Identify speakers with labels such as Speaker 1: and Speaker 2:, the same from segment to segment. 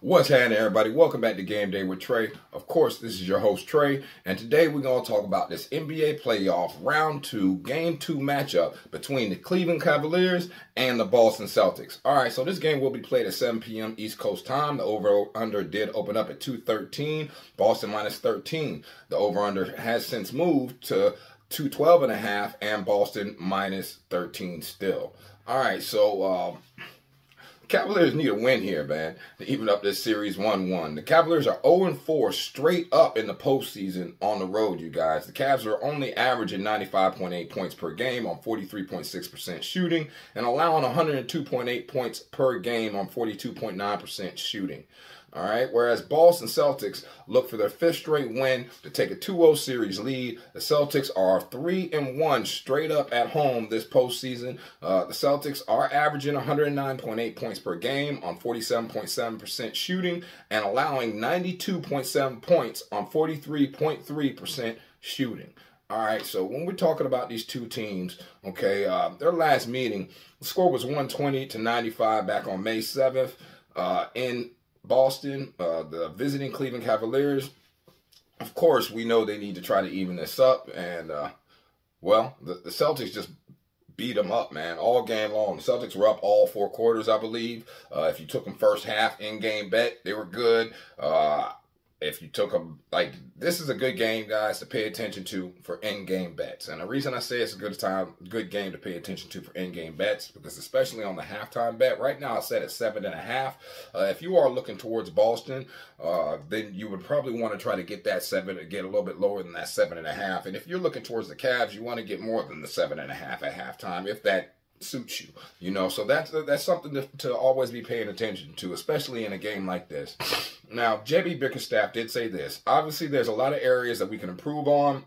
Speaker 1: What's happening, everybody? Welcome back to Game Day with Trey. Of course, this is your host, Trey, and today we're going to talk about this NBA playoff Round 2, Game 2 matchup between the Cleveland Cavaliers and the Boston Celtics. All right, so this game will be played at 7 p.m. East Coast time. The over-under did open up at 213, Boston minus 13. The over-under has since moved to 212.5 and Boston minus 13 still. All right, so Cavaliers need a win here, man, to even up this series 1-1. The Cavaliers are 0-4 straight up in the postseason on the road, you guys. The Cavs are only averaging 95.8 points per game on 43.6% shooting and allowing 102.8 points per game on 42.9% shooting. All right, whereas Boston Celtics look for their 5th straight win to take a 2-0 series lead. The Celtics are 3-1 straight up at home this postseason. The Celtics are averaging 109.8 points per game on 47.7% shooting and allowing 92.7 points on 43.3% shooting. All right, so when we're talking about these two teams, okay, their last meeting, the score was 120-95 back on May 7th in Boston, the visiting Cleveland Cavaliers. Of course, we know they need to try to even this up, and well, the Celtics just beat them up, man, all game long. The Celtics were up all 4 quarters, I believe. If you took them first half in-game bet, they were good. If you took them, like, this is a good game, guys, to pay attention to for in-game bets. And the reason I say it's a good game to pay attention to for in-game bets, because especially on the halftime bet, right now it's set at 7.5. If you are looking towards Boston, then you would probably want to try to get that 7, get a little bit lower than that 7.5. And if you're looking towards the Cavs, you want to get more than the 7.5 at halftime, if that suits you, you know. So that's something to always be paying attention to, especially in a game like this. Now, JB Bickerstaff did say this. Obviously, there's a lot of areas that we can improve on.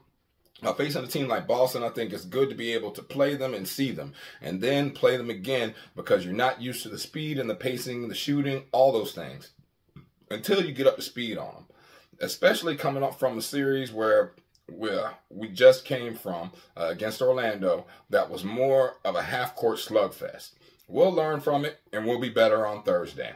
Speaker 1: Facing a team like Boston, I think it's good to be able to play them and see them, and then play them again, because you're not used to the speed and the pacing, the shooting, all those things, until you get up to speed on them. Especially coming up from a series where we just came from against Orlando, that was more of a half-court slugfest. We'll learn from it, and we'll be better on Thursday.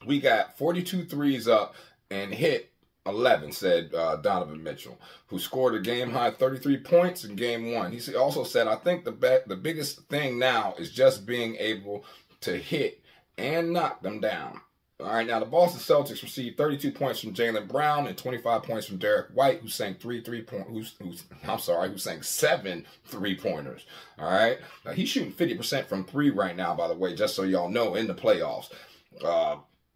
Speaker 1: We got 42 threes up and hit 11, said Donovan Mitchell, who scored a game-high 33 points in Game 1. He also said, I think the biggest thing now is just being able to hit and knock them down. All right, now the Boston Celtics received 32 points from Jaylen Brown and 25 points from Derek White, who sang 7 3-pointers. All right, now he's shooting 50% from 3 right now, by the way, just so y'all know, in the playoffs.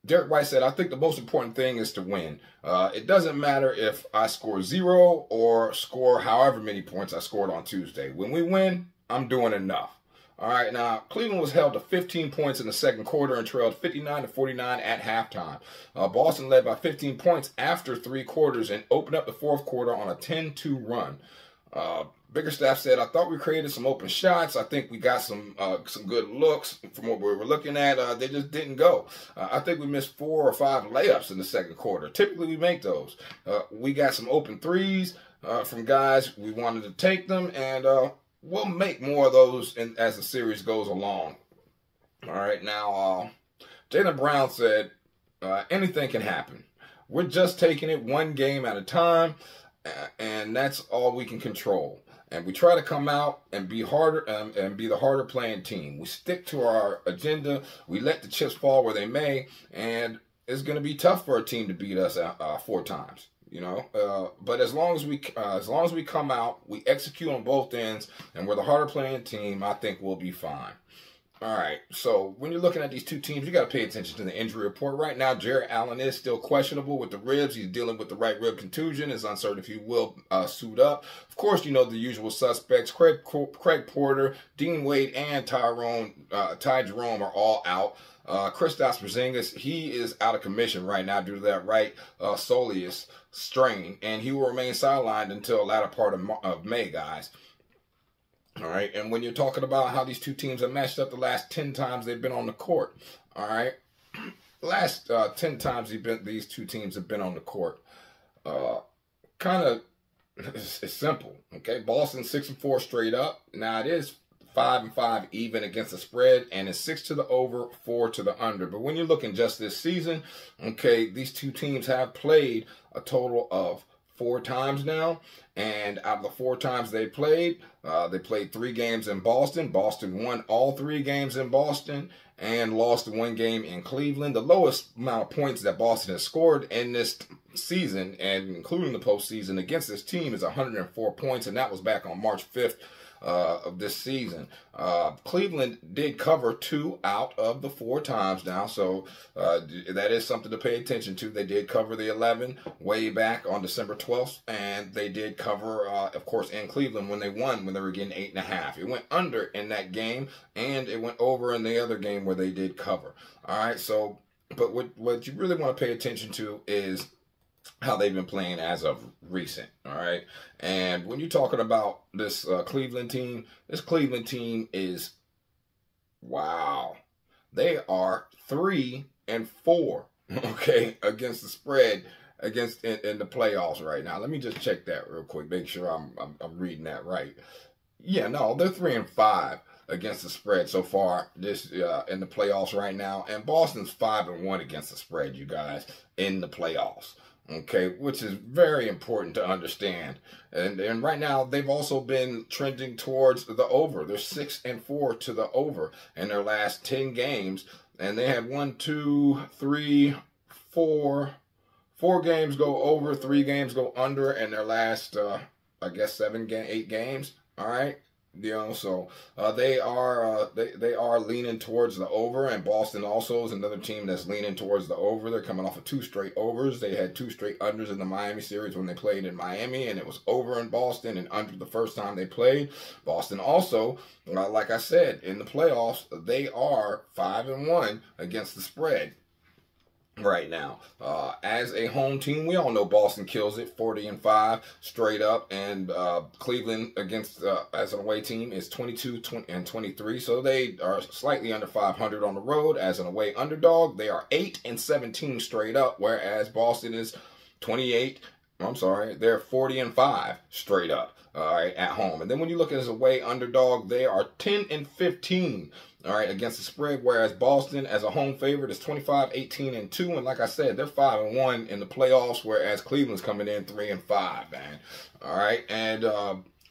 Speaker 1: Derek White said, I think the most important thing is to win. It doesn't matter if I score 0 or score however many points I scored on Tuesday. When we win, I'm doing enough. All right, now, Cleveland was held to 15 points in the second quarter and trailed 59-49 at halftime. Boston led by 15 points after 3 quarters and opened up the 4th quarter on a 10-2 run. Bickerstaff said, I thought we created some open shots. I think we got some good looks from what we were looking at. They just didn't go. I think we missed 4 or 5 layups in the second quarter. Typically, we make those. We got some open threes from guys. We wanted to take them, and we'll make more of those as the series goes along. All right, now, Jaylen Brown said, anything can happen. We're just taking it one game at a time, and that's all we can control. And we try to come out and be harder and be the harder playing team. We stick to our agenda. We let the chips fall where they may, and it's going to be tough for a team to beat us 4 times. You know, but as long as we come out, we execute on both ends, and we're the harder playing team, I think we'll be fine. All right, so when you're looking at these two teams, you got to pay attention to the injury report. Right now, Jarrett Allen is still questionable with the ribs. He's dealing with the right rib contusion. It's uncertain if he will suit up. Of course, you know the usual suspects. Craig Porter, Dean Wade, and Ty Jerome are all out. Kristaps Porzingis, he is out of commission right now due to that right soleus strain, and he will remain sidelined until the latter part of May, guys. All right, and when you're talking about how these two teams have matched up the last 10 times they've been on the court, all right, last 10 times these two teams have been on the court, it's simple, okay? Boston 6-4 straight up. Now it is 5-5 even against the spread, and it's 6 to the over, 4 to the under. But when you're looking just this season, okay, these two teams have played a total of 4 times now, and out of the 4 times they played 3 games in Boston. Boston won all 3 games in Boston and lost 1 game in Cleveland. The lowest amount of points that Boston has scored in this season, and including the postseason, against this team is 104 points, and that was back on March 5th of this season. Cleveland did cover 2 out of the 4 times now, so that is something to pay attention to. They did cover the 11 way back on December 12th, and they did cover, of course, in Cleveland when they won, when they were getting 8.5. It went under in that game, and it went over in the other game where they did cover. All right, so, but what you really want to pay attention to is how they've been playing as of recent, all right? And when you're talking about this Cleveland team is, wow, they are 3-4, okay, against the spread in the playoffs right now. Let me just check that real quick, make sure I'm reading that right. Yeah, no, they're 3-5 against the spread so far this in the playoffs right now, and Boston's 5-1 against the spread, you guys, in the playoffs. Okay, which is very important to understand. And right now, they've also been trending towards the over. They're 6-4 to the over in their last 10 games. And they had 4 games go over, 3 games go under in their last, I guess, 8 games. All right. You know, so they are leaning towards the over, and Boston also is another team that's leaning towards the over. They're coming off of 2 straight overs. They had 2 straight unders in the Miami series when they played in Miami, and it was over in Boston and under the first time they played. Boston also, like I said, in the playoffs, they are 5-1 against the spread right now. As a home team, we all know Boston kills it, 40-5 straight up, and Cleveland against as an away team is 22-23, so they are slightly under 500 on the road. As an away underdog, they are 8-17 straight up, whereas Boston is they're 40-5 straight up, all right, at home. And then when you look at as a away underdog, they are 10-15, all right, against the spread, whereas Boston as a home favorite is 25-18-2, and like I said, they're 5-1 in the playoffs, whereas Cleveland's coming in 3-5, man. All right, and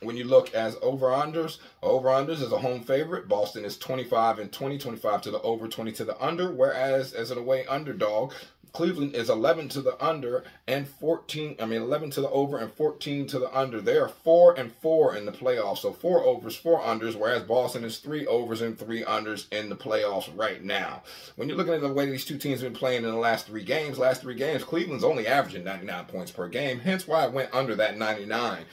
Speaker 1: when you look as over-unders as a home favorite, Boston is 25-20, 25 to the over, 20 to the under, whereas as an away underdog, Cleveland is 11 to the under and 11 to the over and 14 to the under. They are 4-4 in the playoffs. So 4 overs, 4 unders, whereas Boston is 3 overs and 3 unders in the playoffs right now. When you're looking at the way these two teams have been playing in the last 3 games, Cleveland's only averaging 99 points per game, hence why it went under that 99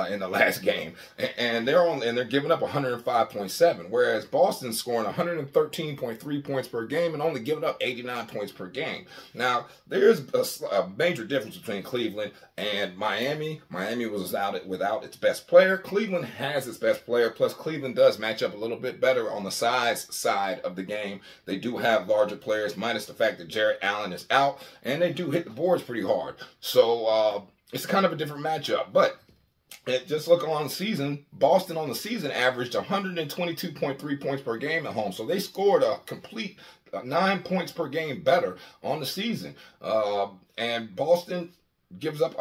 Speaker 1: in the last game. And they're giving up 105.7, whereas Boston's scoring 113.3 points per game and only giving up 89 points per game. Now, there's a major difference between Cleveland and Miami. Miami was without its best player. Cleveland has its best player, plus Cleveland does match up a little bit better on the size side of the game. They do have larger players, minus the fact that Jarrett Allen is out, and they do hit the boards pretty hard. So it's kind of a different matchup. But just look on the season, Boston on the season averaged 122.3 points per game at home. So they scored a complete 9 points per game better on the season. And Boston gives up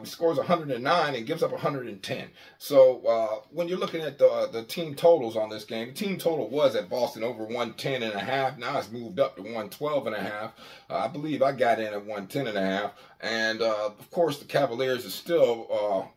Speaker 1: scores 109 and gives up 110. So when you're looking at the team totals on this game, the team total was at Boston over 110.5. Now it's moved up to 112.5. I believe I got in at 110.5. And of course, the Cavaliers is still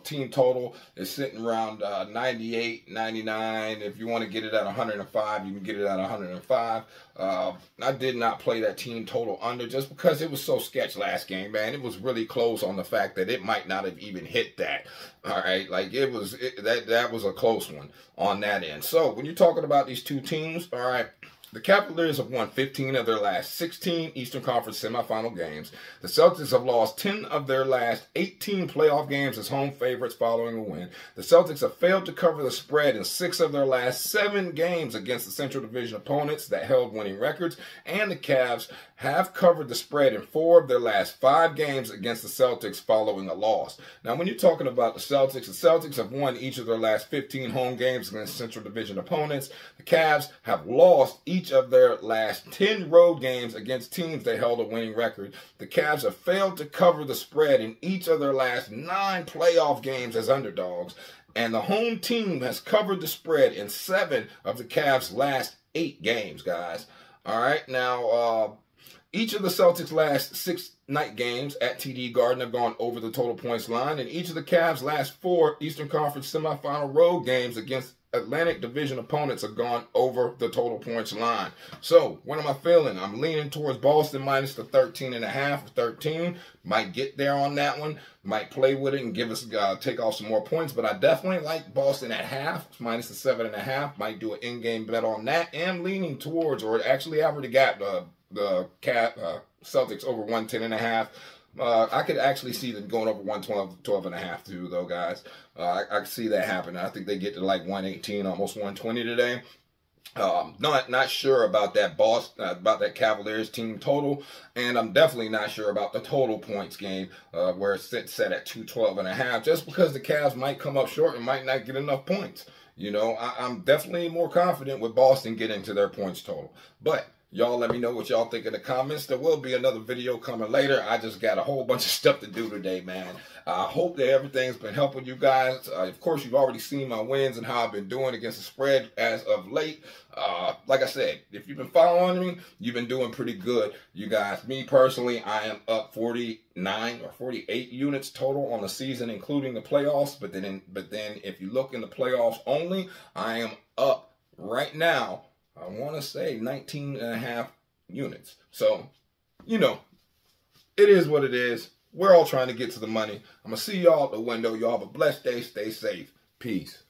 Speaker 1: team total is sitting around 98, 99. If you want to get it at 105, you can get it at 105. I did not play that team total under just because it was so sketch last game, man. It was really close on the fact that it might not have even hit that. All right, like that was a close one on that end. So when you're talking about these two teams, all right, The Cavaliers have won 15 of their last 16 Eastern Conference semifinal games. The Celtics have lost 10 of their last 18 playoff games as home favorites following a win. The Celtics have failed to cover the spread in 6 of their last 7 games against the Central Division opponents that held winning records, and the Cavs have covered the spread in 4 of their last 5 games against the Celtics following a loss. Now, when you're talking about the Celtics have won each of their last 15 home games against Central Division opponents. The Cavs have lost each of their last 10 road games against teams that held a winning record. The Cavs have failed to cover the spread in each of their last 9 playoff games as underdogs. And the home team has covered the spread in 7 of the Cavs' last 8 games, guys. All right, now, each of the Celtics' last 6 night games at TD Garden have gone over the total points line, and each of the Cavs' last 4 Eastern Conference semifinal road games against Atlantic Division opponents have gone over the total points line. So, what am I feeling? I'm leaning towards Boston minus the 13.5 or 13. Might get there on that one. Might play with it and give us take off some more points. But I definitely like Boston at half, minus the 7.5. Might do an in-game bet on that. And leaning towards, or actually I already got the Celtics over 110.5. I could actually see them going over 112.5 too, though, guys. I could see that happening. I think they get to like 118, almost 120 today. Not sure about that about that Cavaliers team total, and I'm definitely not sure about the total points game where it's set at 212.5, just because the Cavs might come up short and might not get enough points. You know, I'm definitely more confident with Boston getting to their points total, but y'all let me know what y'all think in the comments. There will be another video coming later. I just got a whole bunch of stuff to do today, man. I hope that everything's been helping you guys. Of course, you've already seen my wins and how I've been doing against the spread as of late. Like I said, if you've been following me, you've been doing pretty good, you guys. Me personally, I am up 49 or 48 units total on the season, including the playoffs. But then if you look in the playoffs only, I am up right now, I want to say 19.5 units. So, you know, it is what it is. We're all trying to get to the money. I'm going to see y'all at the window. Y'all have a blessed day. Stay safe. Peace.